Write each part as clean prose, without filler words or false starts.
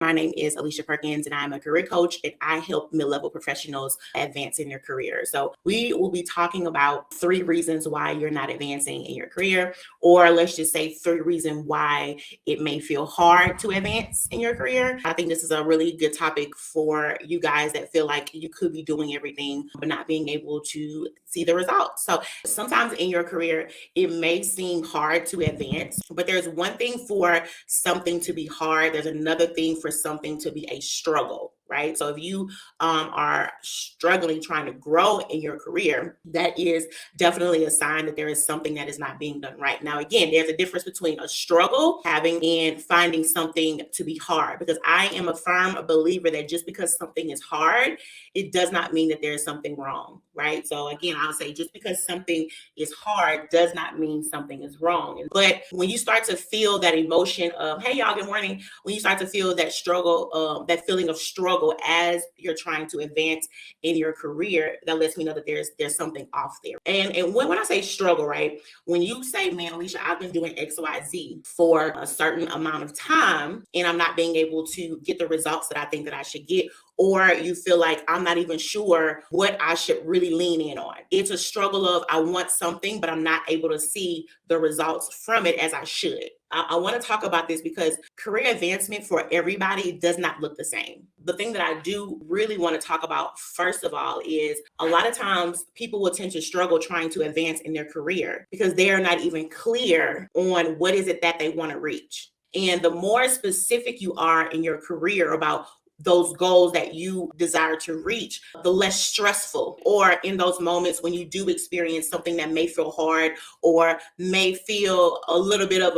My name is Alicia Perkins, and I'm a career coach, and I help mid-level professionals advance in their career. So we will be talking about 3 reasons why you're not advancing in your career, or let's just say 3 reasons why it may feel hard to advance in your career. I think this is a really good topic for you guys that feel like you could be doing everything, but not being able to see the results. So sometimes in your career, it may seem hard to advance, but there's one thing for something to be hard. There's another thing for something to be a struggle, right? So if you are struggling trying to grow in your career, that is definitely a sign that there is something that is not being done right. Now, again, there's a difference between a struggle having and finding something to be hard, because I am a firm believer that just because something is hard, it does not mean that there is something wrong, right? So again, I'll say just because something is hard does not mean something is wrong. But when you start to feel that emotion of, hey, y'all, good morning, when you start to feel that struggle, that feeling of struggle as you're trying to advance in your career, that lets me know that there's something off there. And when I say struggle, right, when you say, man, Alicia, I've been doing X, Y, Z for a certain amount of time, and I'm not being able to get the results that I think that I should get, or you feel like I'm not even sure what I should really lean in on. It's a struggle of I want something, but I'm not able to see the results from it as I should. I want to talk about this because career advancement for everybody does not look the same. The thing that I do really want to talk about, first of all, is a lot of times people will tend to struggle trying to advance in their career because they are not even clear on what is it that they want to reach. And the more specific you are in your career about those goals that you desire to reach, the less stressful, or in those moments when you do experience something that may feel hard or may feel a little bit of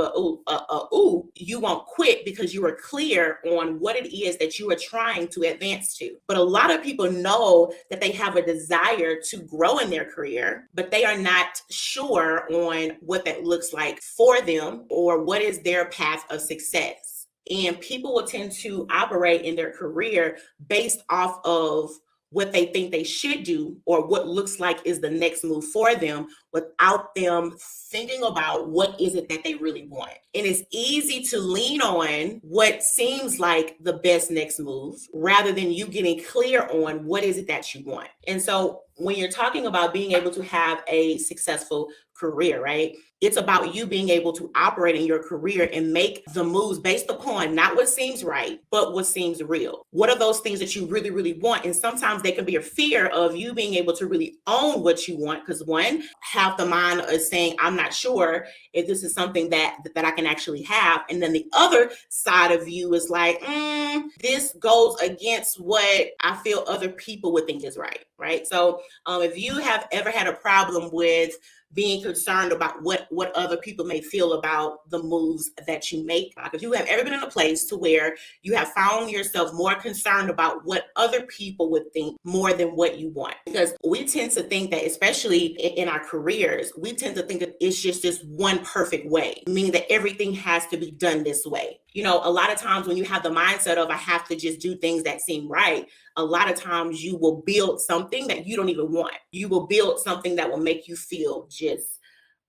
you won't quit because you are clear on what it is that you are trying to advance to. But a lot of people know that they have a desire to grow in their career, but they are not sure on what that looks like for them or what is their path of success. And people will tend to operate in their career based off of what they think they should do or what looks like is the next move for them without them thinking about what is it that they really want. And it's easy to lean on what seems like the best next move rather than you getting clear on what is it that you want. And so when you're talking about being able to have a successful career, right? It's about you being able to operate in your career and make the moves based upon not what seems right, but what seems real. What are those things that you really, really want? And sometimes they can be a fear of you being able to really own what you want, because one, half the mind is saying, I'm not sure if this is something that I can actually have. And then the other side of you is like, this goes against what I feel other people would think is right? So if you have ever had a problem with being concerned about what other people may feel about the moves that you make, if you have ever been in a place to where you have found yourself more concerned about what other people would think more than what you want, because we tend to think that, especially in our careers, we tend to think that it's just this one perfect way, meaning that everything has to be done this way. You know, a lot of times when you have the mindset of I have to just do things that seem right, a lot of times you will build something that you don't even want. You will build something that will make you feel just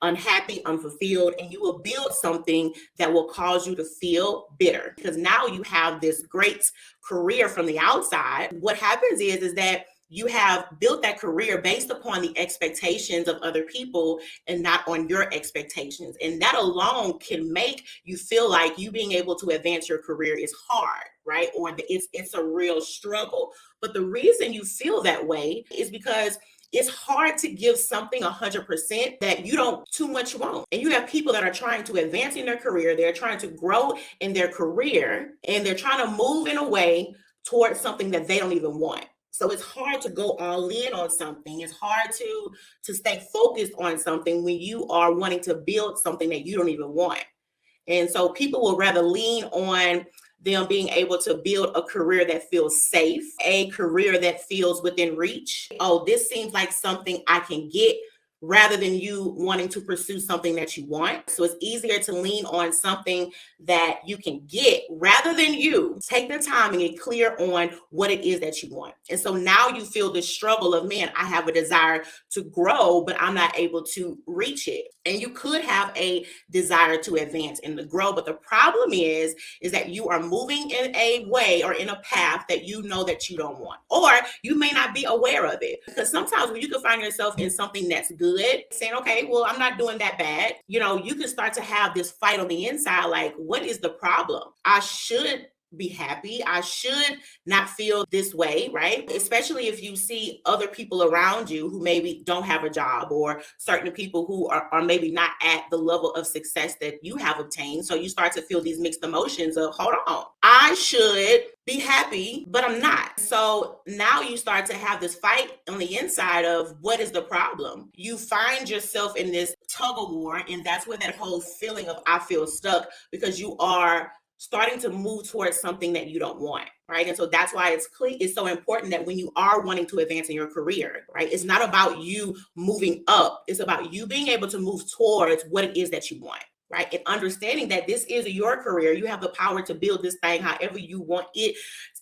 unhappy, unfulfilled, and you will build something that will cause you to feel bitter because now you have this great career from the outside. What happens is that you have built that career based upon the expectations of other people and not on your expectations. And that alone can make you feel like you being able to advance your career is hard, right? Or it's a real struggle. But the reason you feel that way is because it's hard to give something 100% that you don't too much want. And you have people that are trying to advance in their career. They're trying to grow in their career, and they're trying to move in a way towards something that they don't even want. So it's hard to go all in on something. It's hard to stay focused on something when you are wanting to build something that you don't even want. And so people will rather lean on them being able to build a career that feels safe, a career that feels within reach. Oh, this seems like something I can get rather than you wanting to pursue something that you want. So it's easier to lean on something that you can get rather than you take the time and get clear on what it is that you want. And so now you feel this struggle of, man, I have a desire to grow, but I'm not able to reach it. And you could have a desire to advance and to grow, but the problem is that you are moving in a way or in a path that you know that you don't want, or you may not be aware of it. Because sometimes when you can find yourself in something that's good, saying, okay, well, I'm not doing that bad, you know, you can start to have this fight on the inside, like, what is the problem? I should be happy. I should not feel this way, right? Especially if you see other people around you who maybe don't have a job, or certain people who are maybe not at the level of success that you have obtained. So you start to feel these mixed emotions of, hold on, I should be happy, but I'm not. So now you start to have this fight on the inside of, what is the problem? You find yourself in this tug of war, and that's where that whole feeling of I feel stuck, because you are starting to move towards something that you don't want, right? And so that's why it's so important that when you are wanting to advance in your career, right, it's not about you moving up. It's about you being able to move towards what it is that you want, right? And understanding that this is your career. You have the power to build this thing however you want it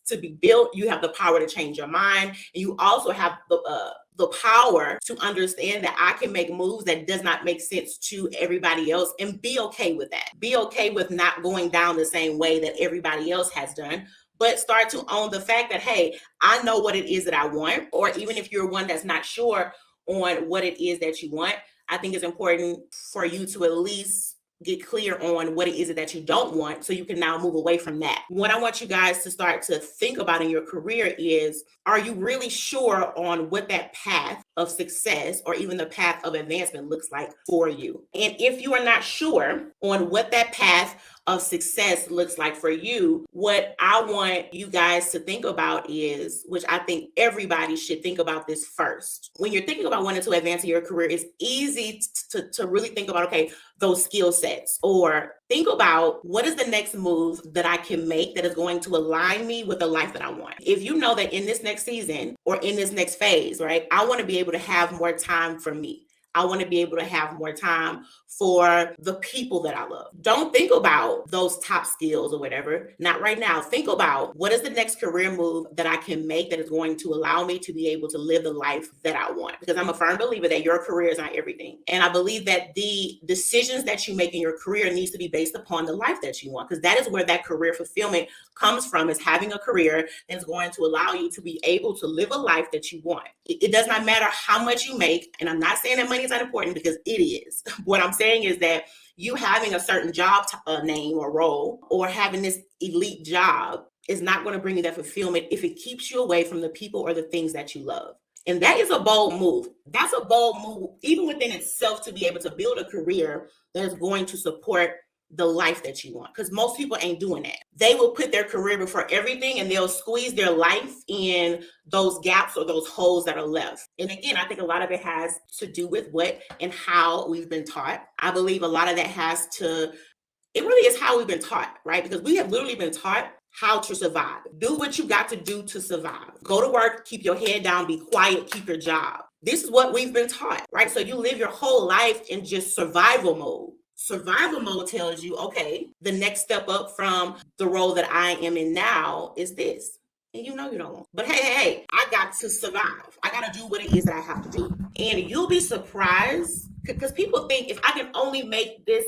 to be built. You have the power to change your mind. And you also have the power to understand that I can make moves that does not make sense to everybody else, and be okay with that. Be okay with not going down the same way that everybody else has done, but start to own the fact that, hey, I know what it is that I want. Or even if you're one that's not sure on what it is that you want, I think it's important for you to at least get clear on what it is that you don't want, so you can now move away from that. What I want you guys to start to think about in your career is, are you really sure on what that path of success or even the path of advancement looks like for you? And if you are not sure on what that path of success looks like for you, what I want you guys to think about is, which I think everybody should think about this first. When you're thinking about wanting to advance in your career, it's easy to really think about, okay, those skill sets, or think about, what is the next move that I can make that is going to align me with the life that I want? If you know that in this next season or in this next phase, right, I want to be able to have more time for me. I want to be able to have more time for the people that I love. Don't think about those top skills or whatever. Not right now. Think about, what is the next career move that I can make that is going to allow me to be able to live the life that I want? Because I'm a firm believer that your career is not everything. And I believe that the decisions that you make in your career needs to be based upon the life that you want, because that is where that career fulfillment comes from, is having a career that is going to allow you to be able to live a life that you want. It does not matter how much you make. And I'm not saying that money is not important, because it is. What I'm saying is that you having a certain job name or role, or having this elite job, is not going to bring you that fulfillment if it keeps you away from the people or the things that you love. And that is a bold move. That's a bold move, even within itself, to be able to build a career that is going to support the life that you want. Because most people ain't doing that. They will put their career before everything, and they'll squeeze their life in those gaps or those holes that are left. And again, I think a lot of it has to do with what and how we've been taught. I believe a lot of that it really is how we've been taught, right? Because we have literally been taught how to survive. Do what you got to do to survive. Go to work, keep your head down, be quiet, keep your job. This is what we've been taught, right? So you live your whole life in just survival mode. Survival mode tells you, okay, the next step up from the role that I am in now is this. And you know you don't want. But hey, I got to survive. I got to do what it is that I have to do. And you'll be surprised, because people think, if I can only make this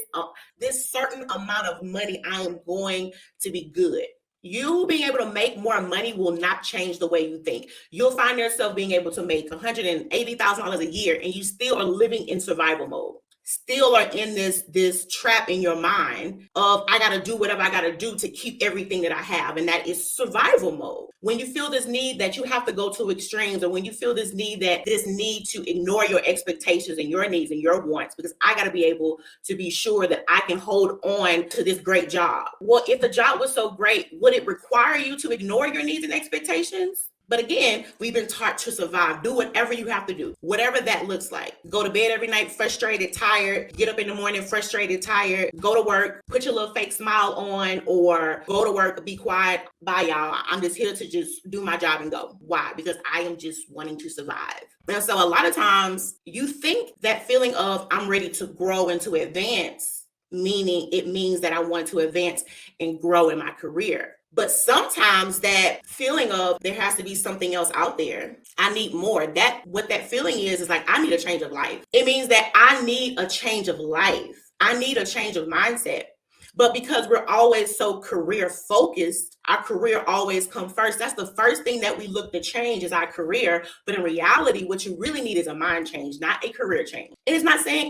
certain amount of money, I am going to be good. You being able to make more money will not change the way you think. You'll find yourself being able to make $180,000 a year, and you still are living in survival mode. Still are in this trap in your mind of, I got to do whatever I got to do to keep everything that I have. And that is survival mode. When you feel this need that you have to go to extremes, or when you feel this need to ignore your expectations and your needs and your wants, because I got to be able to be sure that I can hold on to this great job. Well, if the job was so great, would it require you to ignore your needs and expectations? But again, we've been taught to survive. Do whatever you have to do, whatever that looks like. Go to bed every night frustrated, tired, get up in the morning frustrated, tired, go to work, put your little fake smile on, or go to work, be quiet. Bye, y'all. I'm just here to just do my job and go. Why? Because I am just wanting to survive. And so a lot of times you think that feeling of I'm ready to grow and to advance, meaning it means that I want to advance and grow in my career. But sometimes that feeling of there has to be something else out there. I need more. What that feeling is like, I need a change of life. It means that I need a change of life. I need a change of mindset. But because we're always so career focused, our career always comes first. That's the first thing that we look to change is our career. But in reality, what you really need is a mind change, not a career change. And it's not saying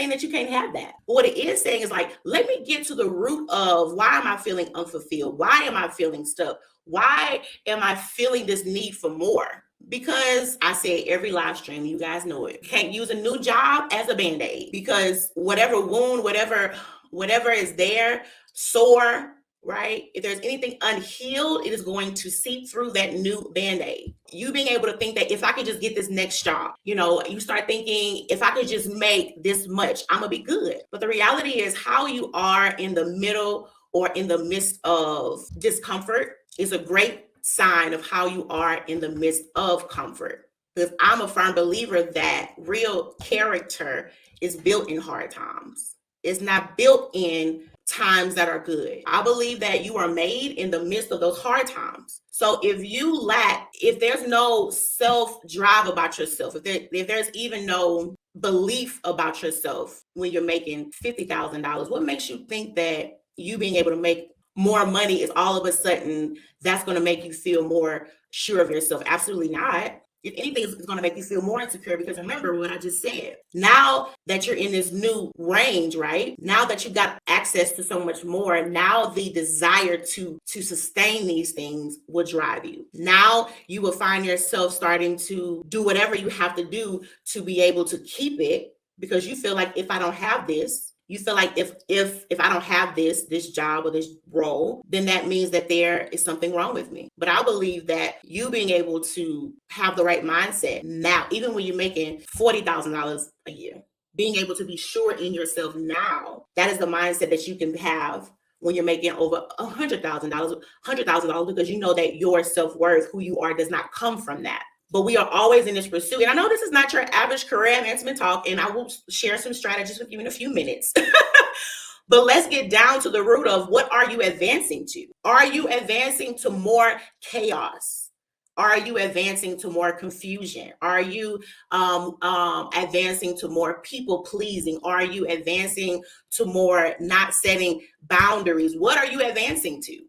that you can't have that. But what it is saying is like, let me get to the root of why am I feeling unfulfilled? Why am I feeling stuck? Why am I feeling this need for more? Because I say every live stream, you guys know it. Can't use a new job as a Band-Aid because whatever wound, whatever is there, sore, right? If there's anything unhealed, it is going to seep through that new Band-Aid. You being able to think that if I could just get this next job, you start thinking, if I could just make this much, I'm gonna be good. But the reality is how you are in the middle or in the midst of discomfort is a great sign of how you are in the midst of comfort. Because I'm a firm believer that real character is built in hard times. It's not built in times that are good. I believe that you are made in the midst of those hard times. So if there's no self-drive about yourself, if there's even no belief about yourself when you're making $50,000, what makes you think that you being able to make more money is all of a sudden that's going to make you feel more sure of yourself? Absolutely not. If anything, it's going to make you feel more insecure because remember what I just said. Now that you're in this new range, right? Now that you got access to so much more, now the desire to sustain these things will drive you. Now you will find yourself starting to do whatever you have to do to be able to keep it because you feel like if I don't have this, you feel like if I don't have this job or this role, then that means that there is something wrong with me. But I believe that you being able to have the right mindset now, even when you're making $40,000 a year, being able to be sure in yourself now, that is the mindset that you can have when you're making over $100,000 because you know that your self-worth, who you are, does not come from that. But we are always in this pursuit. And I know this is not your average career advancement talk, and I will share some strategies with you in a few minutes. But let's get down to the root of what are you advancing to? Are you advancing to more chaos? Are you advancing to more confusion? Are you advancing to more people pleasing? Are you advancing to more not setting boundaries? What are you advancing to?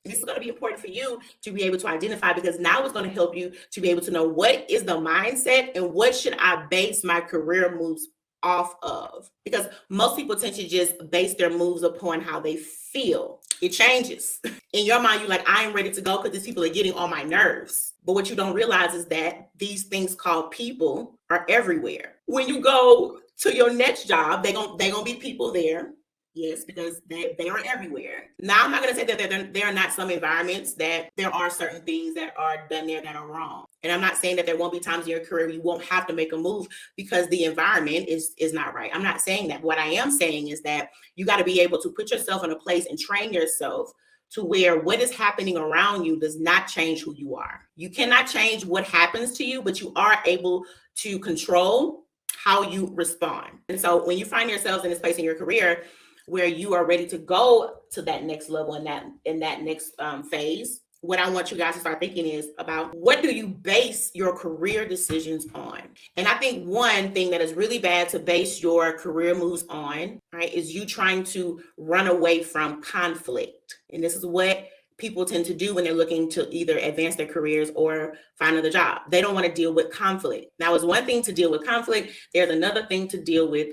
This is going to be important for you to be able to identify because now it's going to help you to be able to know what is the mindset and what should I base my career moves off of. Because most people tend to just base their moves upon how they feel. It changes. In your mind, you're like, I am ready to go because these people are getting on my nerves. But what you don't realize is that these things called people are everywhere. When you go to your next job, they're gonna be people there. Yes, because they are everywhere. Now, I'm not going to say that there are not some environments that there are certain things that are done there that are wrong. And I'm not saying that there won't be times in your career you won't have to make a move because the environment is not right. I'm not saying that. What I am saying is that you got to be able to put yourself in a place and train yourself to where what is happening around you does not change who you are. You cannot change what happens to you, but you are able to control how you respond. And so when you find yourselves in this place in your career where you are ready to go to that next level in that next phase, what I want you guys to start thinking is about what do you base your career decisions on? And I think one thing that is really bad to base your career moves on, right, is you trying to run away from conflict. And this is what people tend to do when they're looking to either advance their careers or find another job. They don't want to deal with conflict. Now, it's one thing to deal with conflict. There's another thing to deal with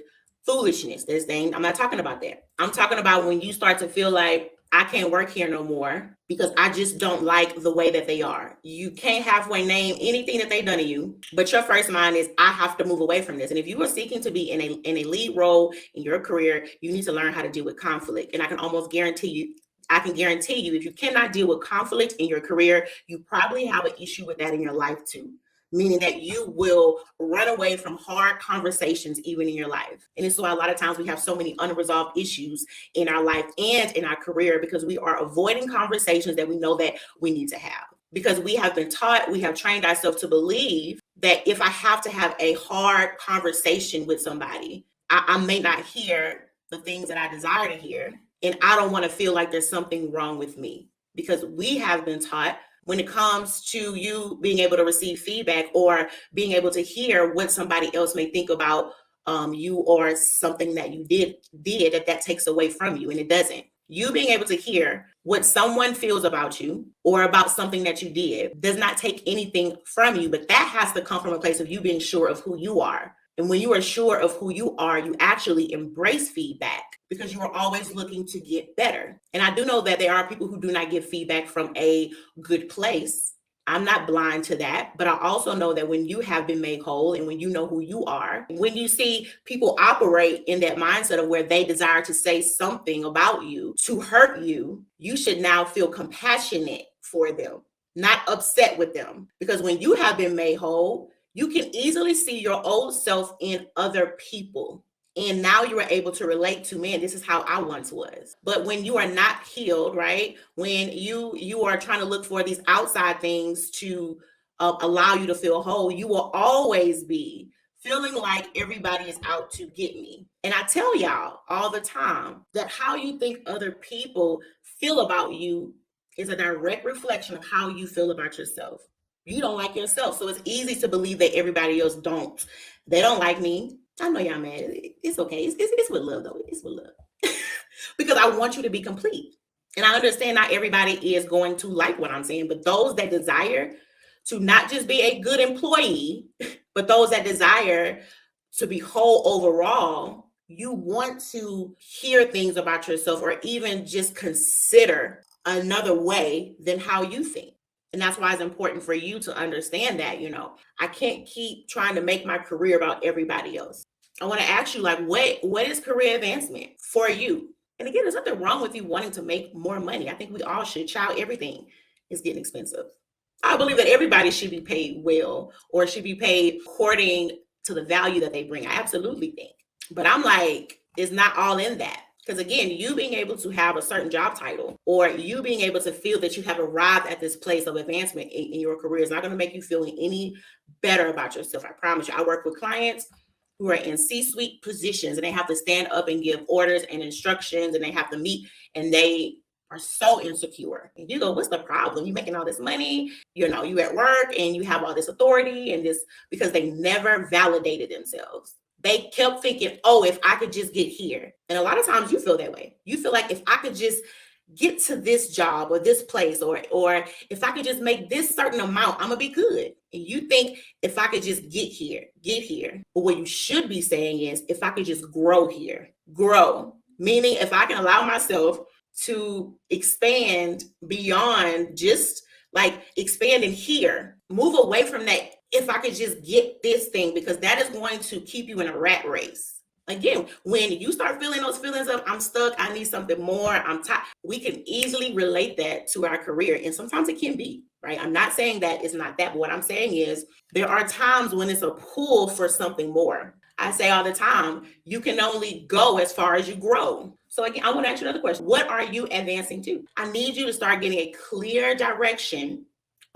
foolishness. I'm not talking about that. I'm talking about when you start to feel like I can't work here no more because I just don't like the way that they are. You can't halfway name anything that they've done to you, but your first mind is I have to move away from this. And if you are seeking to be in a lead role in your career, you need to learn how to deal with conflict. And I can almost guarantee you I can guarantee you, if you cannot deal with conflict in your career, you probably have an issue with that in your life too. Meaning that you will run away from hard conversations even in your life. And this is why a lot of times we have so many unresolved issues in our life and in our career, because we are avoiding conversations that we know that we need to have. Because we have been taught, we have trained ourselves to believe that if I have to have a hard conversation with somebody, I may not hear the things that I desire to hear. And I don't want to feel like there's something wrong with me, because we have been taught, when it comes to you being able to receive feedback or being able to hear what somebody else may think about you or something that you did that takes away from you, and it doesn't. You being able to hear what someone feels about you or about something that you did does not take anything from you, but that has to come from a place of you being sure of who you are. And when you are sure of who you are, you actually embrace feedback because you are always looking to get better. And I do know that there are people who do not give feedback from a good place. I'm not blind to that, but I also know that when you have been made whole and when you know who you are, when you see people operate in that mindset of where they desire to say something about you to hurt you, you should now feel compassionate for them, not upset with them. Because when you have been made whole, you can easily see your old self in other people. And now you are able to relate to, man, this is how I once was. But when you are not healed, right? When you are trying to look for these outside things to allow you to feel whole, you will always be feeling like everybody is out to get me. And I tell y'all all the time that how you think other people feel about you is a direct reflection of how you feel about yourself. You don't like yourself. So it's easy to believe that everybody else don't. They don't like me. I know y'all mad. It's okay. It's with love, though. It's with love. Because I want you to be complete. And I understand not everybody is going to like what I'm saying, but those that desire to not just be a good employee, but those that desire to be whole overall, you want to hear things about yourself or even just consider another way than how you think. And that's why it's important for you to understand that, I can't keep trying to make my career about everybody else. I want to ask you, like, what is career advancement for you? And again, there's nothing wrong with you wanting to make more money. I think we all should. Child, everything is getting expensive. I believe that everybody should be paid well or should be paid according to the value that they bring. I absolutely think. But I'm like, it's not all in that. Because again, you being able to have a certain job title or you being able to feel that you have arrived at this place of advancement in your career is not going to make you feel any better about yourself. I promise you. I work with clients who are in C-suite positions and they have to stand up and give orders and instructions and they have to meet and they are so insecure. And you go, what's the problem? You're making all this money, you at work and you have all this authority and this, because they never validated themselves. They kept thinking, oh, if I could just get here. And a lot of times you feel that way. You feel like if I could just get to this job or this place, or if I could just make this certain amount, I'm gonna be good. And you think if I could just get here. But what you should be saying is, if I could just grow here, grow. Meaning if I can allow myself to expand beyond just like expanding here, move away from that. If I could just get this thing, because that is going to keep you in a rat race. Again, when you start feeling those feelings of I'm stuck, I need something more, I'm tired, we can easily relate that to our career. And sometimes it can be, right? I'm not saying that it's not that, but what I'm saying is there are times when it's a pull for something more. I say all the time, you can only go as far as you grow. So again, I want to ask you another question. What are you advancing to? I need you to start getting a clear direction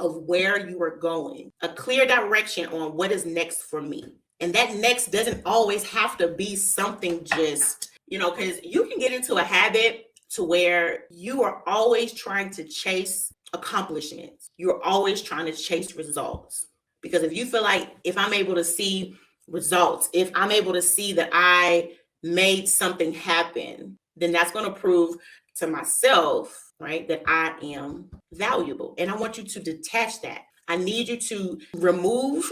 of where you are going, a clear direction on what is next for me. And that next doesn't always have to be something just, because you can get into a habit to where you are always trying to chase accomplishments. You're always trying to chase results. Because if you feel like if I'm able to see results, if I'm able to see that I made something happen, then that's going to prove to myself, right, that I am valuable. And I want you to detach that. I need you to remove,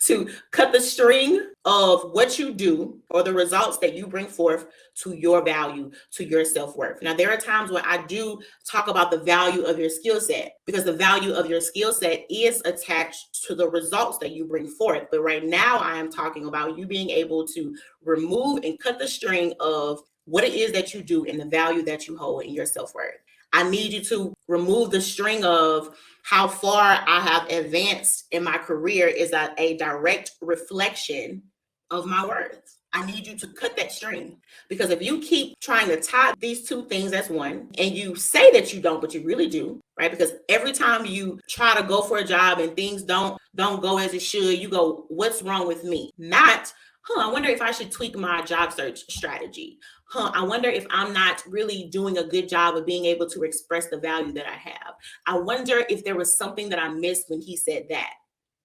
to cut the string of what you do or the results that you bring forth to your value, to your self-worth. Now, there are times when I do talk about the value of your skill set, because the value of your skill set is attached to the results that you bring forth. But right now I am talking about you being able to remove and cut the string of what it is that you do and the value that you hold in your self-worth. I need you to remove the string of how far I have advanced in my career is a direct reflection of my worth. I need you to cut that string, because if you keep trying to tie these two things as one, and you say that you don't, but you really do, right? Because every time you try to go for a job and things don't go as it should, you go, what's wrong with me? Not, I wonder if I should tweak my job search strategy. I wonder if I'm not really doing a good job of being able to express the value that I have. I wonder if there was something that I missed when he said that.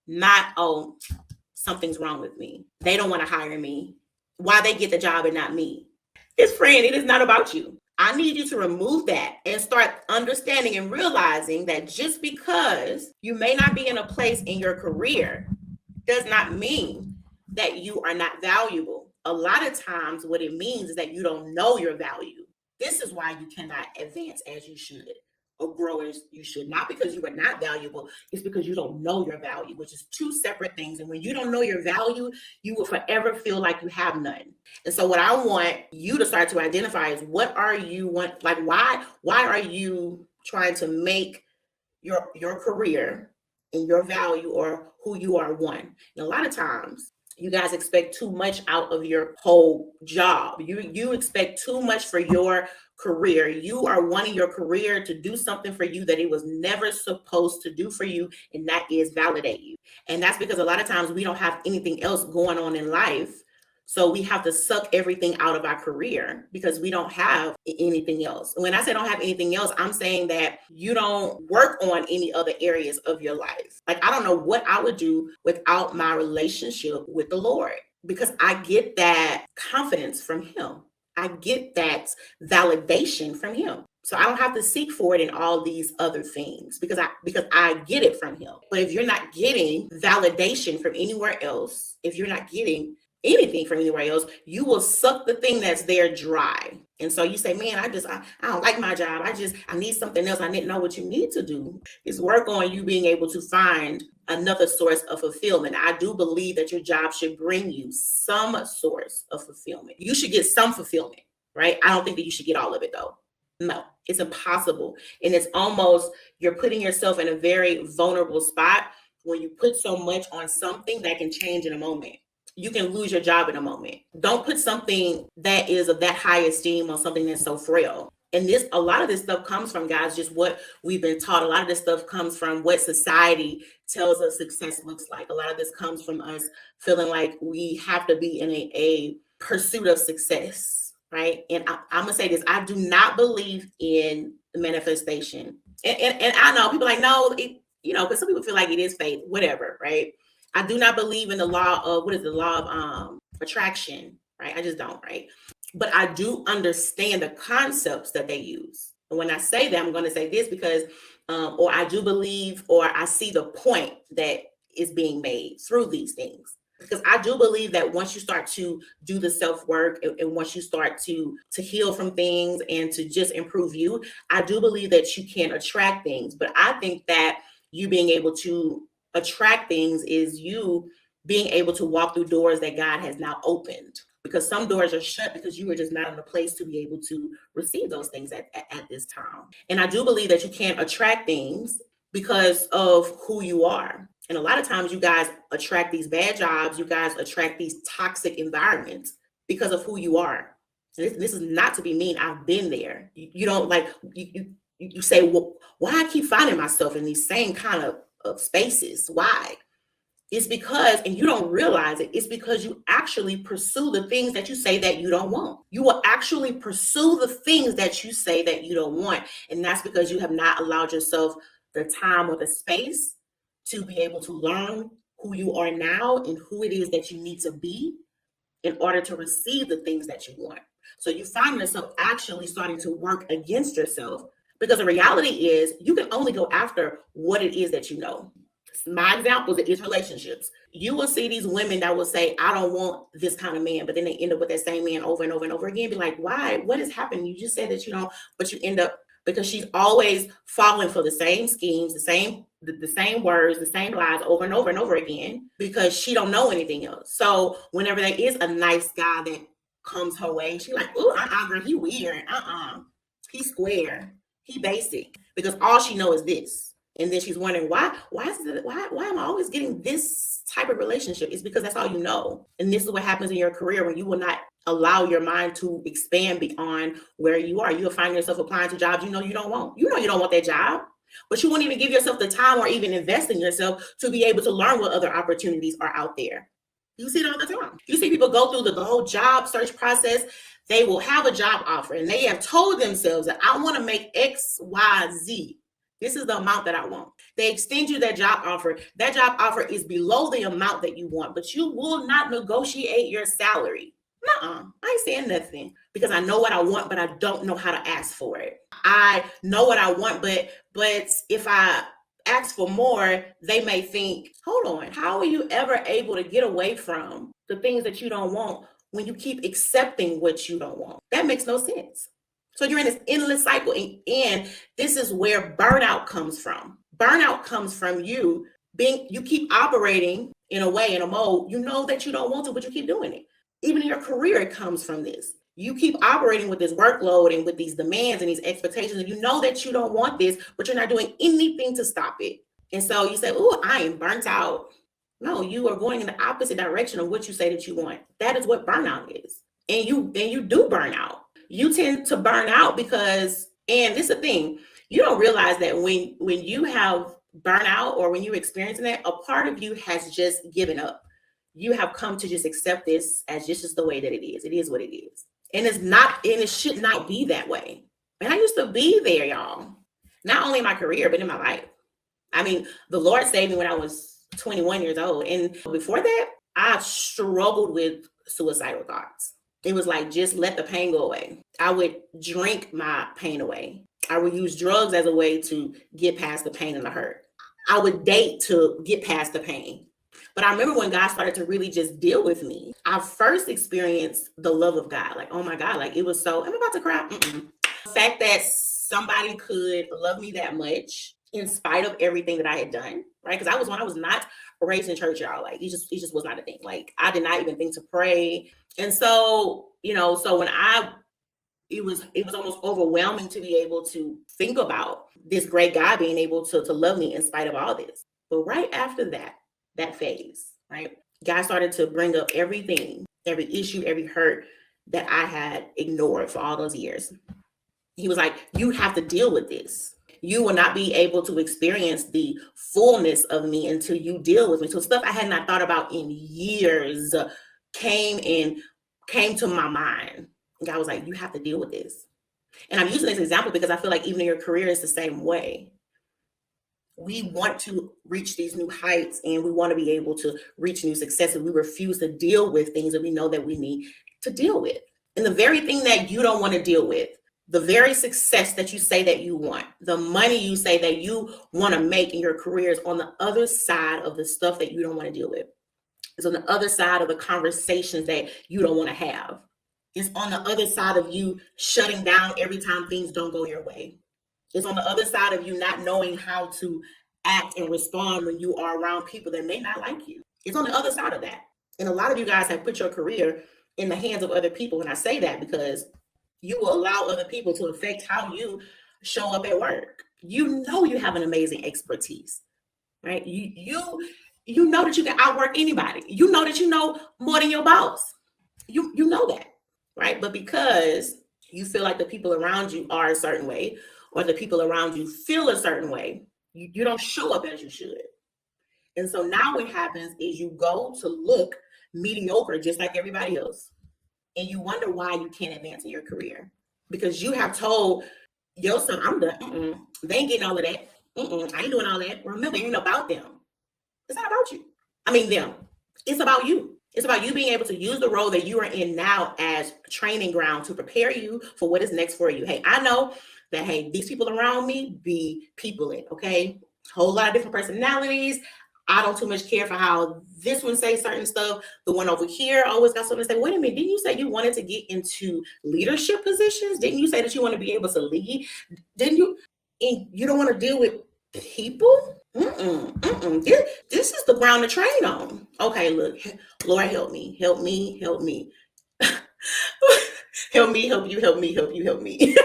Not, oh, something's wrong with me. They don't want to hire me. Why they get the job and not me? It's friend, it is not about you. I need you to remove that and start understanding and realizing that just because you may not be in a place in your career does not mean that you are not valuable. A lot of times what it means is that you don't know your value. This is why you cannot advance as you should or grow as you should. Not because you are not valuable, it's because you don't know your value, which is two separate things. And when you don't know your value, you will forever feel like you have none. And so what I want you to start to identify is, what are you want, like why are you trying to make your career and your value or who you are one? And a lot of times you guys expect too much out of your whole job. You expect too much for your career. You are wanting your career to do something for you that it was never supposed to do for you, and that is validate you. And that's because a lot of times we don't have anything else going on in life. So we have to suck everything out of our career because we don't have anything else. When I say don't have anything else, I'm saying that you don't work on any other areas of your life. Like, I don't know what I would do without my relationship with the Lord, because I get that confidence from him. I get that validation from him. So I don't have to seek for it in all these other things because I get it from him. But if you're not getting validation from anywhere else, if you're not getting anything from anywhere else, you will suck the thing that's there dry. And so you say, man, I don't like my job. I need something else. I didn't know. What you need to do is work on you being able to find another source of fulfillment. I do believe that your job should bring you some source of fulfillment. You should get some fulfillment, right? I don't think that you should get all of it though. No, it's impossible. And it's almost, you're putting yourself in a very vulnerable spot when you put so much on something that can change in a moment. You can lose your job in a moment. Don't put something that is of that high esteem on something that's so frail. And a lot of this stuff comes from, guys, just what we've been taught. A lot of this stuff comes from what society tells us success looks like. A lot of this comes from us feeling like we have to be in a pursuit of success, right? And I'm gonna say this: I do not believe in manifestation. And I know people are like, no, because some people feel like it is faith, whatever, right? I do not believe in the law of, what is the law of attraction, right? I just don't, right? But I do understand the concepts that they use. And when I say that, I'm going to say this because, or I do believe, or I see the point that is being made through these things. Because I do believe that once you start to do the self-work and once you start to heal from things and to just improve you, I do believe that you can attract things. But I think that you being able to attract things is you being able to walk through doors that God has now opened, because some doors are shut because you were just not in a place to be able to receive those things at this time. And I do believe that you can't attract things because of who you are. And a lot of times you guys attract these bad jobs, you guys attract these toxic environments because of who you are. And this is not to be mean. I've been there. You don't like, you say, well, why I keep finding myself in these same kind of spaces. Why? It's because, and you don't realize it, it's because you actually pursue the things that you say that you don't want. You will actually pursue the things that you say that you don't want. And that's because you have not allowed yourself the time or the space to be able to learn who you are now and who it is that you need to be in order to receive the things that you want. So you find yourself actually starting to work against yourself, because the reality is you can only go after what it is that you know. My example is relationships. You will see these women that will say, I don't want this kind of man, but then they end up with that same man over and over and over again. Be like, why? What has happened? You just said that you don't, but you end up, because she's always falling for the same schemes, the same words, the same lies over and over and over again, because she don't know anything else. So whenever there is a nice guy that comes her way, she like, ooh, girl, he weird. He square. He basic. Because all she knows is this. And then she's wondering why am I always getting this type of relationship? It's because that's all you know. And this is what happens in your career when you will not allow your mind to expand beyond where you are. You'll find yourself applying to jobs you know you don't want. You know you don't want that job, but you won't even give yourself the time or even invest in yourself to be able to learn what other opportunities are out there. You see it all the time. You see people go through the whole job search process. They will have a job offer and they have told themselves that I want to make X, Y, Z. This is the amount that I want. They extend you that job offer. That job offer is below the amount that you want, but you will not negotiate your salary. I ain't saying nothing because I know what I want, but I don't know how to ask for it. I know what I want, but if I ask for more, they may think, hold on, how are you ever able to get away from the things that you don't want when you keep accepting what you don't want? That makes no sense. So you're in this endless cycle, and this is where burnout comes from. Burnout comes from you keep operating in a way, in a mode, you know that you don't want to, but you keep doing it. Even in your career, it comes from this. You keep operating with this workload and with these demands and these expectations, and you know that you don't want this, but you're not doing anything to stop it. And so you say, oh, I am burnt out. No, you are going in the opposite direction of what you say that you want. That is what burnout is. And you do burn out. You tend to burn out because, and this is the thing, you don't realize that when you have burnout or when you're experiencing that, a part of you has just given up. You have come to just accept this as just the way that it is. It is what it is. And it should not be that way. And I used to be there, y'all. Not only in my career, but in my life. I mean, the Lord saved me when I was 21 years old. And before that, I struggled with suicidal thoughts. It was like, just let the pain go away. I would drink my pain away. I would use drugs as a way to get past the pain and the hurt. I would date to get past the pain. But I remember when God started to really just deal with me, I first experienced the love of God. Like, oh my God, like it was so, I'm about to cry. The fact that somebody could love me that much in spite of everything that I had done, right? Because I was not raised in church, y'all. Like, it just was not a thing. Like, I did not even think to pray. And so, so when it was almost overwhelming to be able to think about this great God being able to love me in spite of all this. But right after that phase, right? God started to bring up everything, every issue, every hurt that I had ignored for all those years. He was like, you have to deal with this. You will not be able to experience the fullness of me until you deal with me. So stuff I had not thought about in years came to my mind. And God was like, you have to deal with this. And I'm using this example because I feel like even in your career, it's the same way. We want to reach these new heights and we want to be able to reach new successes. We refuse to deal with things that we know that we need to deal with. And the very thing that you don't want to deal with, the very success that you say that you want, the money you say that you want to make in your career is on the other side of the stuff that you don't want to deal with. It's on the other side of the conversations that you don't want to have. It's on the other side of you shutting down every time things don't go your way. It's on the other side of you not knowing how to act and respond when you are around people that may not like you. It's on the other side of that. And a lot of you guys have put your career in the hands of other people. And I say that because you will allow other people to affect how you show up at work. You know you have an amazing expertise, right? You know that you can outwork anybody. You know that you know more than your boss. You know that, right? But because you feel like the people around you are a certain way, or the people around you feel a certain way, you don't show up as you should. And so now what happens is you go to look mediocre just like everybody else. And you wonder why you can't advance in your career. Because you have told yourself, I'm done. They ain't getting all of that. I ain't doing all that. Remember, it ain't about them. It's not about you. I mean, them. It's about you. It's about you being able to use the role that you are in now as training ground to prepare you for what is next for you. Hey, I know that, hey, these people around me be peopling, okay? Whole lot of different personalities. I don't too much care for how this one says certain stuff. The one over here always got something to say. Wait a minute, didn't you say you wanted to get into leadership positions? Didn't you say that you want to be able to lead? Didn't you? And you don't want to deal with people? This is the ground to train on. Okay, look, Lord, help me. Help me, help you, help me, help you, help me.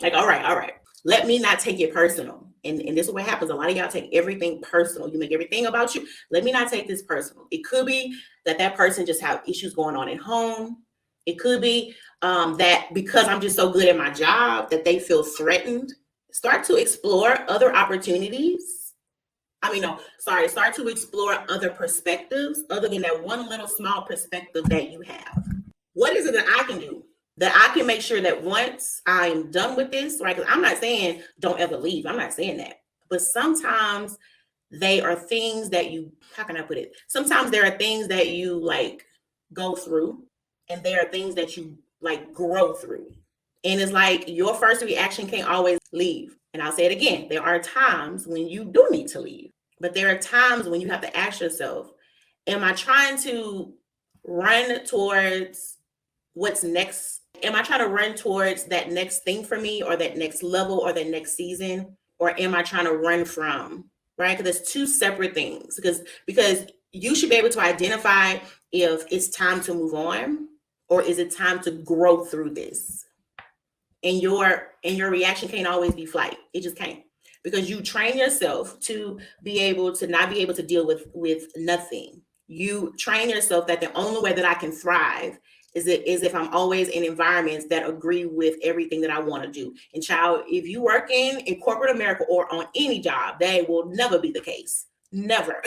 Like, all right. Let me not take it personal. And this is what happens. A lot of y'all take everything personal. You make everything about you. Let me not take this personal. It could be that person just have issues going on at home. It could be that because I'm just so good at my job that they feel threatened. Start to explore other opportunities. Start to explore other perspectives other than that one little small perspective that you have. What is it that I can do that I can make sure that once I'm done with this, right? Because I'm not saying don't ever leave. I'm not saying that. But sometimes they are things that you, how can I put it? Sometimes there are things that you like go through, and there are things that you like grow through. And it's like your first reaction can't always leave. And I'll say it again. There are times when you do need to leave, but there are times when you have to ask yourself, am I trying to run towards what's next? Am I trying to run towards that next thing for me, or that next level, or that next season? Or am I trying to run from, right? Because there's two separate things. Because you should be able to identify if it's time to move on, or is it time to grow through this? And your reaction can't always be flight. It just can't. Because you train yourself to be able to not be able to deal with nothing. You train yourself that the only way that I can thrive is if I'm always in environments that agree with everything that I want to do. And child, if you work in corporate America or on any job, that will never be the case. Never.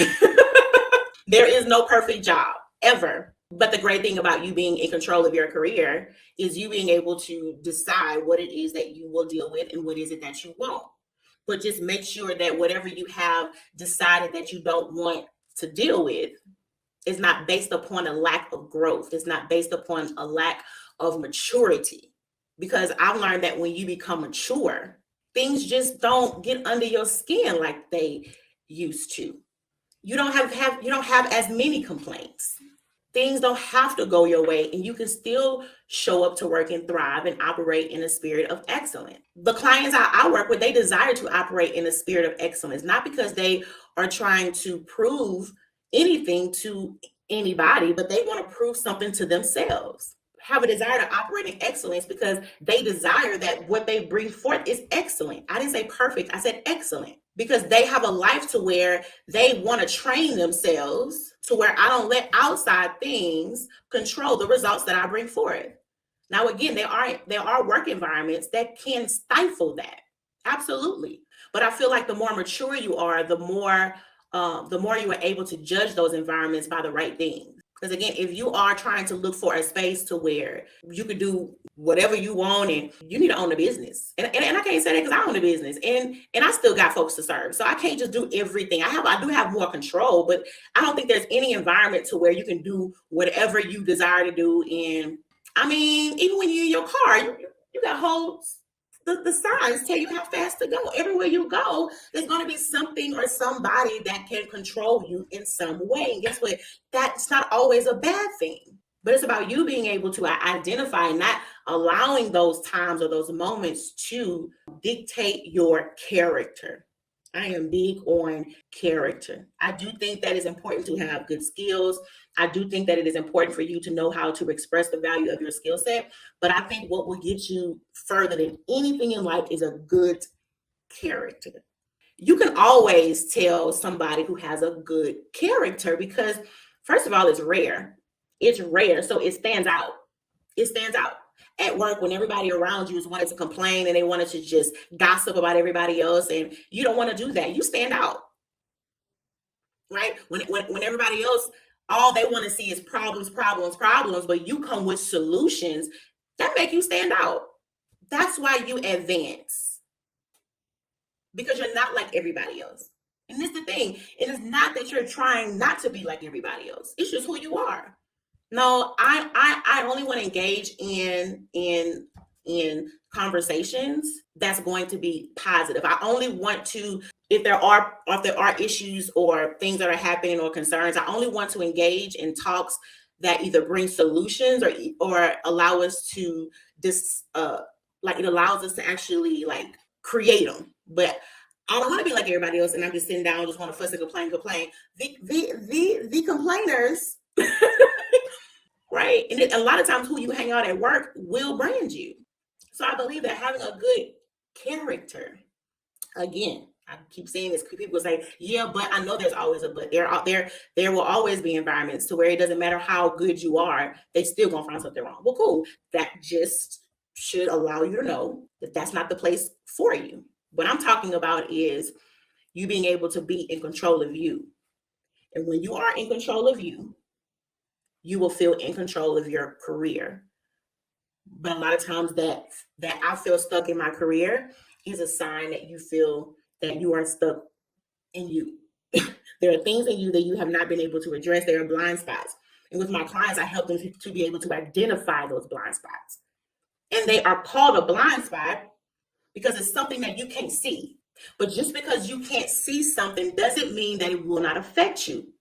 There is no perfect job ever. But the great thing about you being in control of your career is you being able to decide what it is that you will deal with and what is it that you won't. But just make sure that whatever you have decided that you don't want to deal with is not based upon a lack of growth. It's not based upon a lack of maturity. Because I've learned that when you become mature, things just don't get under your skin like they used to. You don't have as many complaints. Things don't have to go your way, and you can still show up to work and thrive and operate in a spirit of excellence. The clients I work with, they desire to operate in a spirit of excellence, not because they are trying to prove anything to anybody, but they want to prove something to themselves. Have a desire to operate in excellence because they desire that what they bring forth is excellent. I didn't say perfect, I said excellent. Because they have a life to where they want to train themselves to where I don't let outside things control the results that I bring forth. Now, again, there are work environments that can stifle that. Absolutely. But I feel like the more mature you are, the more you are able to judge those environments by the right things. Because again, if you are trying to look for a space to where you could do whatever you want, and you need to own a business. And I can't say that because I own a business and I still got folks to serve. So I can't just do everything. I do have more control, but I don't think there's any environment to where you can do whatever you desire to do. And I mean, even when you're in your car, you got holes. The signs tell you how fast to go. Everywhere you go, there's going to be something or somebody that can control you in some way. And guess what? That's not always a bad thing. But it's about you being able to identify and not allowing those times or those moments to dictate your character. I am big on character. I do think that it's important to have good skills. I do think that it is important for you to know how to express the value of your skill set. But I think what will get you further than anything in life is a good character. You can always tell somebody who has a good character because, first of all, it's rare. It's rare, so it stands out. It stands out. At work, when everybody around you is wanting to complain and they wanted to just gossip about everybody else, and you don't want to do that, you stand out, right? When everybody else, all they want to see is problems, but you come with solutions that make you stand out. That's why you advance, because you're not like everybody else. And this is the thing. It is not that you're trying not to be like everybody else. It's just who you are. No, I only want to engage in conversations that's going to be positive. I only want to, if there are issues or things that are happening or concerns, I only want to engage in talks that either bring solutions or allow us to it allows us to actually like create them. But I don't want to be like everybody else, and I'm just sitting down, just want to fuss and complain. The complainers right? And a lot of times who you hang out at work will brand you. So I believe that having a good character, again, I keep saying this, people say, yeah, but I know there's always a but. There will always be environments to where it doesn't matter how good you are, they still gonna find something wrong. Well, cool. That just should allow you to know that that's not the place for you. What I'm talking about is you being able to be in control of you. And when you are in control of you, you will feel in control of your career. But a lot of times that I feel stuck in my career is a sign that you feel that you are stuck in you. There are things in you that you have not been able to address. There are blind spots. And with my clients, I help them to be able to identify those blind spots. And they are called a blind spot because it's something that you can't see. But just because you can't see something doesn't mean that it will not affect you.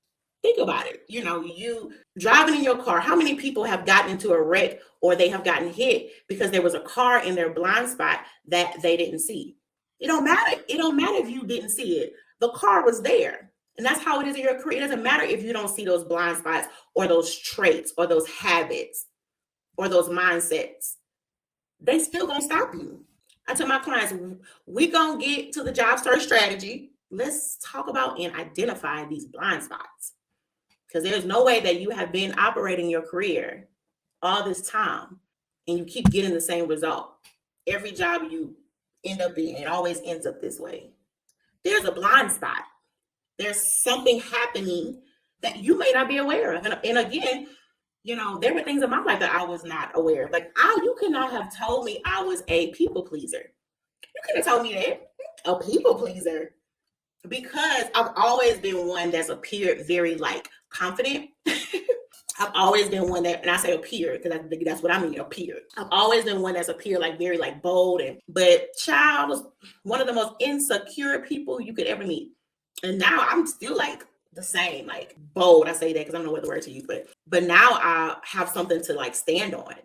Think about it. You driving in your car, how many people have gotten into a wreck or they have gotten hit because there was a car in their blind spot that they didn't see? It don't matter. It don't matter if you didn't see it. The car was there. And that's how it is in your career. It doesn't matter if you don't see those blind spots or those traits or those habits or those mindsets. They still gonna stop you. I tell my clients, we gonna get to the job search strategy. Let's talk about and identify these blind spots. Because there's no way that you have been operating your career all this time and you keep getting the same result. Every job you end up in, it always ends up this way. There's a blind spot. There's something happening that you may not be aware of. And again, there were things in my life that I was not aware of. Like, you could not have told me I was a people pleaser. You could have told me that. A people pleaser. Because I've always been one that's appeared very confident. I've always been one that, and I say appear because that's what I mean, appear. I've always been one that's appeared very bold, but child, I was one of the most insecure people you could ever meet. And now I'm still the same, bold. I say that because I don't know what the word to use, but now I have something to stand on.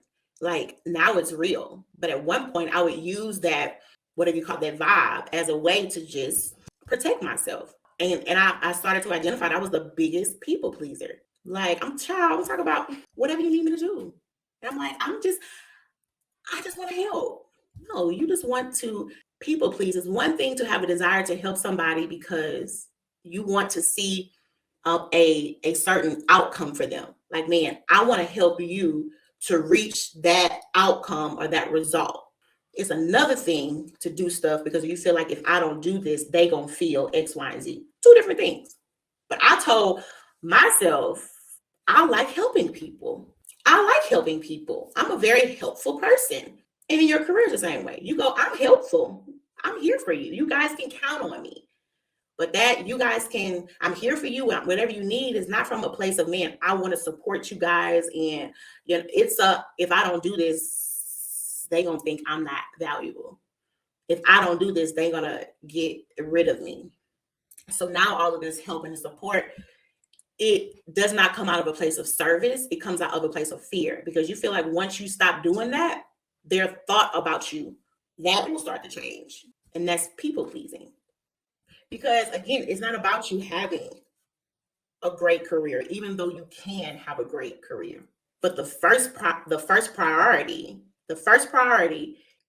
Now it's real. But at one point I would use that, whatever you call that vibe, as a way to just protect myself. And I started to identify that I was the biggest people pleaser. I'm talking about whatever you need me to do. And I'm I just want to help. No, you just want to people please. It's one thing to have a desire to help somebody because you want to see a certain outcome for them. Man, I want to help you to reach that outcome or that result. It's another thing to do stuff because you feel like if I don't do this, they gonna feel X, Y, and Z. Two different things. But I told myself, I like helping people. I'm a very helpful person. And in your career, the same way. You go, I'm helpful. I'm here for you. You guys can count on me. But that you guys can, I'm here for you. Whatever you need is not from a place of, man, I want to support you guys. And it's if I don't do this, they gonna think I'm not valuable. If I don't do this, they gonna get rid of me. So now all of this help and support, it does not come out of a place of service. It comes out of a place of fear because you feel like once you stop doing that, their thought about you, that will start to change. And that's people pleasing. Because again, it's not about you having a great career, even though you can have a great career. But the first priority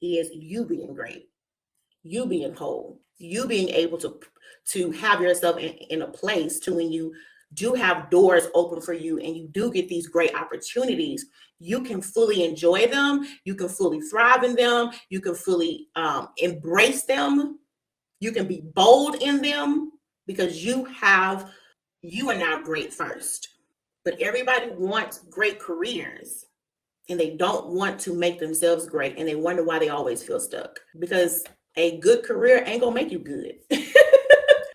is you being great, you being whole, you being able to have yourself in a place to when you do have doors open for you and you do get these great opportunities, you can fully enjoy them, you can fully thrive in them, you can fully embrace them, you can be bold in them because you are now great first. But everybody wants great careers and they don't want to make themselves great, and they wonder why they always feel stuck because a good career ain't gonna make you good.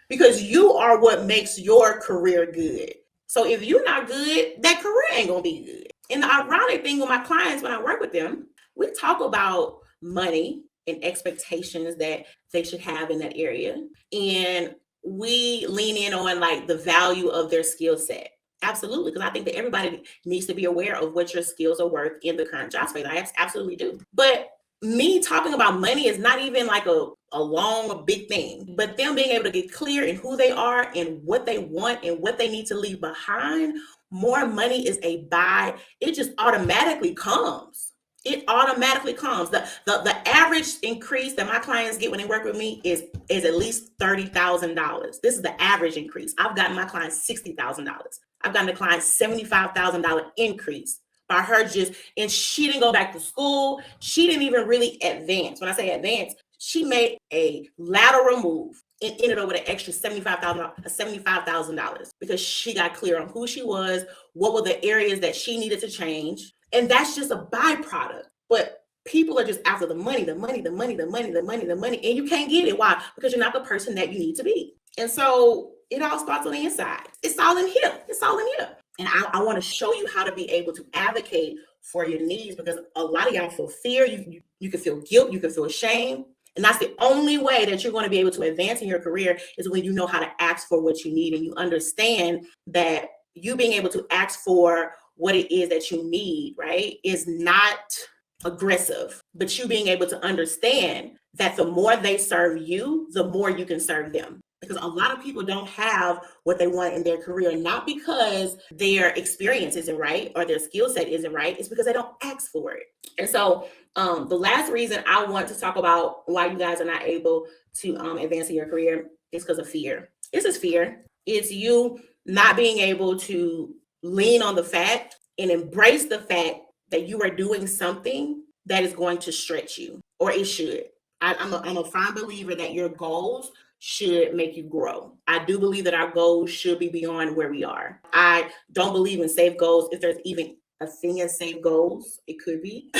Because you are what makes your career good. So if you're not good, that career ain't gonna be good. And the ironic thing with my clients when I work with them, we talk about money and expectations that they should have in that area. And we lean in on the value of their skill set. Absolutely, because I think that everybody needs to be aware of what your skills are worth in the current job space. I absolutely do. But me talking about money is not even a big thing, but them being able to get clear in who they are and what they want and what they need to leave behind more money is a buy. It just automatically comes. It automatically comes. The average increase that my clients get when they work with me is at least $30,000. This is the average increase. I've gotten my clients $60,000. I've gotten the client $75,000 increase by her and she didn't go back to school. She didn't even really advance. When I say advance, she made a lateral move and ended up with an extra $75,000 because she got clear on who she was, what were the areas that she needed to change. And that's just a byproduct. But people are just after the money, the money, the money, the money, the money, the money. And you can't get it. Why? Because you're not the person that you need to be. And so it all starts on the inside. It's all in here. It's all in here. And I want to show you how to be able to advocate for your needs, because a lot of y'all feel fear. You can feel guilt. You can feel shame. And that's the only way that you're going to be able to advance in your career, is when you know how to ask for what you need and you understand that you being able to ask for what it is that you need, right, is not aggressive, but you being able to understand that the more they serve you, the more you can serve them. Because a lot of people don't have what they want in their career, not because their experience isn't right or their skill set isn't right. It's because they don't ask for it. And so the last reason I want to talk about why you guys are not able to advance in your career is because of fear. This is fear. It's you not being able to lean on the fact and embrace the fact that you are doing something that is going to stretch you, or it should. I'm a firm believer that your goals should make you grow. I do believe that our goals should be beyond where we are. I don't believe in safe goals. If there's even a thing as safe goals, it could be.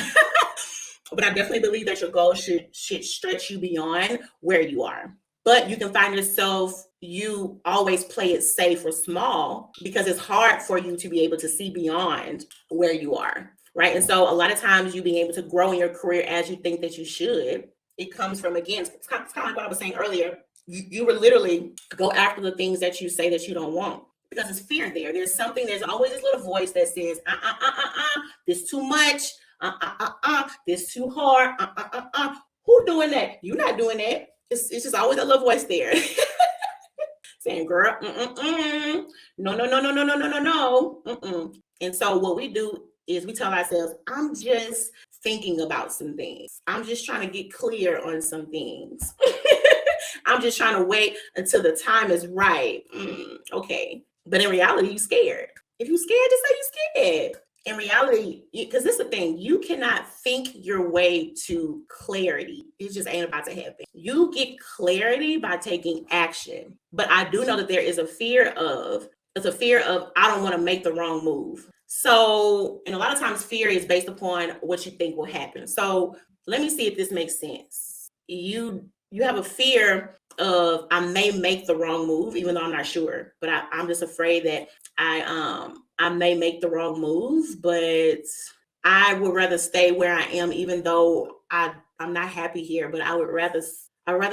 But I definitely believe that your goals should stretch you beyond where you are. But you can find yourself, you always play it safe or small because it's hard for you to be able to see beyond where you are, right? And so a lot of times you being able to grow in your career as you think that you should, it comes from, again, it's kind of like what I was saying earlier. You will literally go after the things that you say that you don't want because it's fear there. There's always this little voice that says, this too much, this too hard, Who doing that? You're not doing that. It's just always a little voice there saying, girl, no. And so what we do is we tell ourselves, I'm just thinking about some things. I'm just trying to get clear on some things. I'm just trying to wait until the time is right. Okay. But in reality, you're scared. If you're scared, just say you're scared. In reality, because this is the thing, you cannot think your way to clarity. It just ain't about to happen. You get clarity by taking action. But I do know that there is a fear of, I don't want to make the wrong move. So, and a lot of times fear is based upon what you think will happen. So let me see if this makes sense. You have a fear of, I may make the wrong move, even though I'm not sure, but I'm just afraid that I may make the wrong move, but I would rather stay where I am, even though I'm not happy here, but I'd rather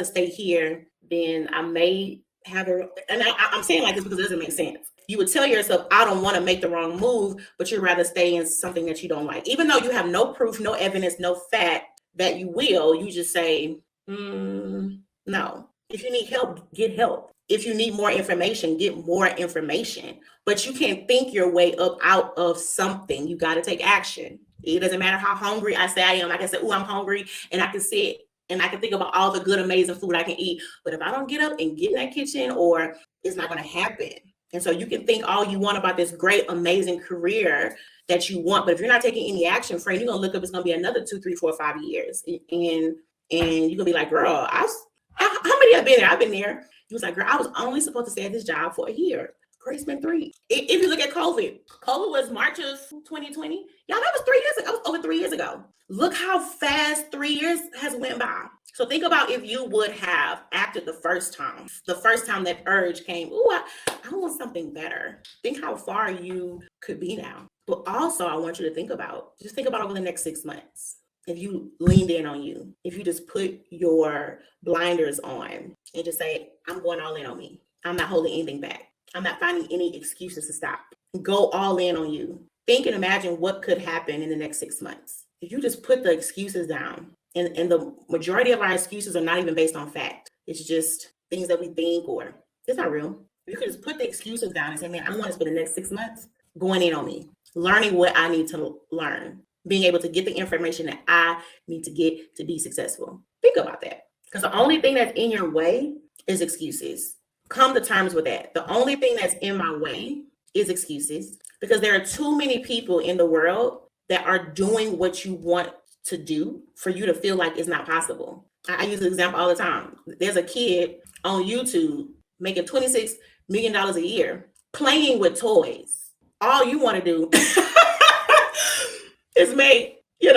stay here than I may have I'm saying like this because it doesn't make sense. You would tell yourself, I don't want to make the wrong move, but you'd rather stay in something that you don't like. Even though you have no proof, no evidence, no fact that you will, you just say, no. If you need help, get help. If you need more information, get more information. But you can't think your way up out of something. You got to take action. It doesn't matter how hungry I say I am. I can say, I'm hungry, and I can sit and I can think about all the good, amazing food I can eat. But if I don't get up and get in that kitchen, or it's not going to happen. And so you can think all you want about this great, amazing career that you want. But if you're not taking any action, friend, you're going to look up, it's going to be another 2, 3, 4, 5 years. And you're going to be like, girl, how many have been there? I've been there. He was like, girl, I was only supposed to stay at this job for a year. Girl, it's been 3. If you look at COVID was March of 2020. Y'all, that was 3 years ago. That was over 3 years ago. Look how fast 3 years has went by. So think about if you would have acted the first time that urge came, I want something better. Think how far you could be now. But also, I want you to think about over the next 6 months. If you leaned in on you, if you just put your blinders on and just say, I'm going all in on me. I'm not holding anything back. I'm not finding any excuses to stop. Go all in on you. Think and imagine what could happen in the next 6 months. If you just put the excuses down, and the majority of our excuses are not even based on fact. It's just things that we think, or it's not real. You can just put the excuses down and say, man, I want this for the next 6 months. going in on me, learning what I need to learn, being able to get the information that I need to get to be successful. Think about that. Because the only thing that's in your way is excuses. Come to terms with that. The only thing that's in my way is excuses, because there are too many people in the world that are doing what you want to do for you to feel like it's not possible. I use an example all the time. There's a kid on YouTube making $26 million a year playing with toys. All you want to do is make, 6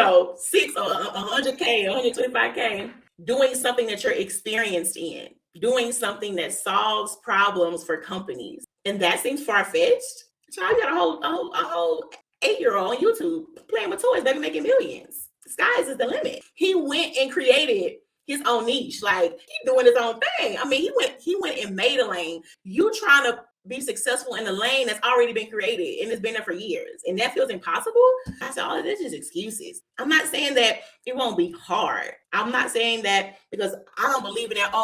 or 100K, 125K, doing something that you're experienced in, doing something that solves problems for companies. And that seems far-fetched. So I got a whole 8-year-old on YouTube playing with toys, baby, making millions. The skies is the limit. He went and created his own niche. Like, he's doing his own thing. I mean, he went and made a lane. You trying to be successful in the lane that's already been created and it's been there for years, and that feels impossible. I said, all of this is excuses. I'm not saying that it won't be hard. I'm not saying that because I don't believe in that,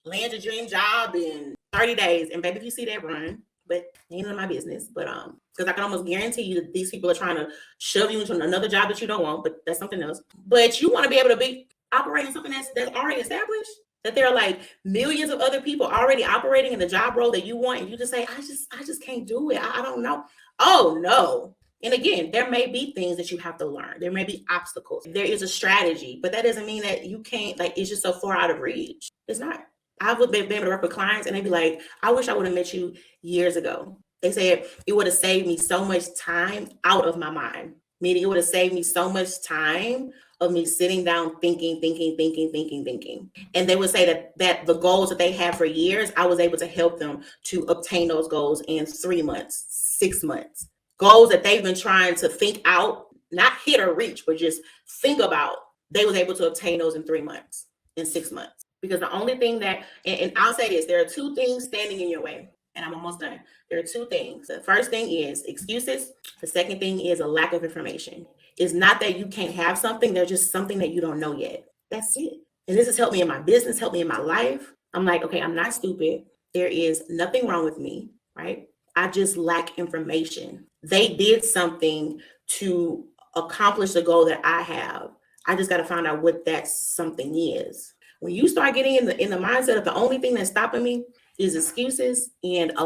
land your dream job in 30 days. And baby, if you see that, run. But ain't none of my business. But because I can almost guarantee you that these people are trying to shove you into another job that you don't want, but that's something else. But you want to be able to be operating something that's already established, that there are like millions of other people already operating in the job role that you want, and you just say, I just can't do it. I don't know. Oh no. And again, there may be things that you have to learn. There may be obstacles. There is a strategy, but that doesn't mean that you can't, like, it's just so far out of reach. It's not. I've been able to work with clients and they'd be like, I wish I would have met you years ago. They said it would have saved me so much time out of my mind. Meaning it would have saved me so much time of me sitting down thinking. And they would say that the goals that they had for years, I was able to help them to obtain those goals in 3 months, 6 months. Goals that they've been trying to think out, not hit or reach, but just think about. They was able to obtain those in 3 months, in 6 months. Because the only thing that, and I'll say this, there are 2 things standing in your way. And I'm almost done. There are 2 things. The first thing is excuses. The second thing is a lack of information. It's not that you can't have something. There's just something that you don't know yet. That's it. And this has helped me in my business, helped me in my life. I'm like, okay, I'm not stupid. There is nothing wrong with me, right? I just lack information. They did something to accomplish the goal that I have. I just got to find out what that something is. When you start getting in the mindset of the only thing that's stopping me is excuses and a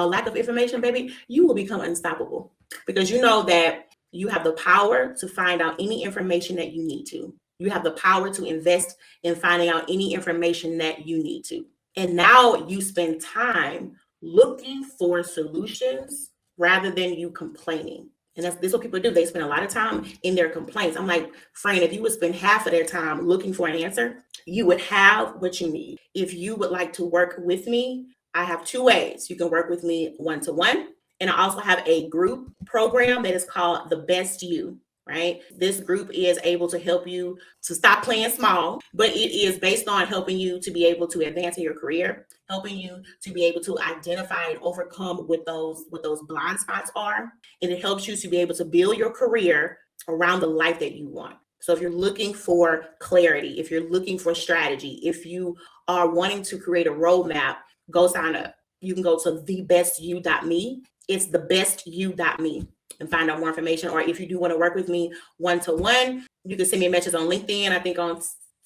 lack of information, baby, you will become unstoppable, because you know that you have the power to find out any information that you need to. You have the power to invest in finding out any information that you need to. And now you spend time looking for solutions rather than you complaining. And this is what people do. They spend a lot of time in their complaints. I'm like, friend, if you would spend half of their time looking for an answer, you would have what you need. If you would like to work with me, I have 2 ways. You can work with me one-to-one. And I also have a group program that is called The Best You, right? This group is able to help you to stop playing small, but it is based on helping you to be able to advance in your career, helping you to be able to identify and overcome what those blind spots are. And it helps you to be able to build your career around the life that you want. So if you're looking for clarity, if you're looking for strategy, if you are wanting to create a roadmap, go sign up. You can go to thebestyou.me. It's thebestyou.me and find out more information. Or if you do want to work with me one-to-one, you can send me a message on LinkedIn, I think on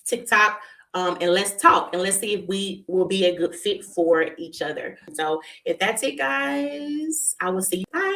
TikTok, and let's talk and let's see if we will be a good fit for each other. So if that's it, guys, I will see you. Bye.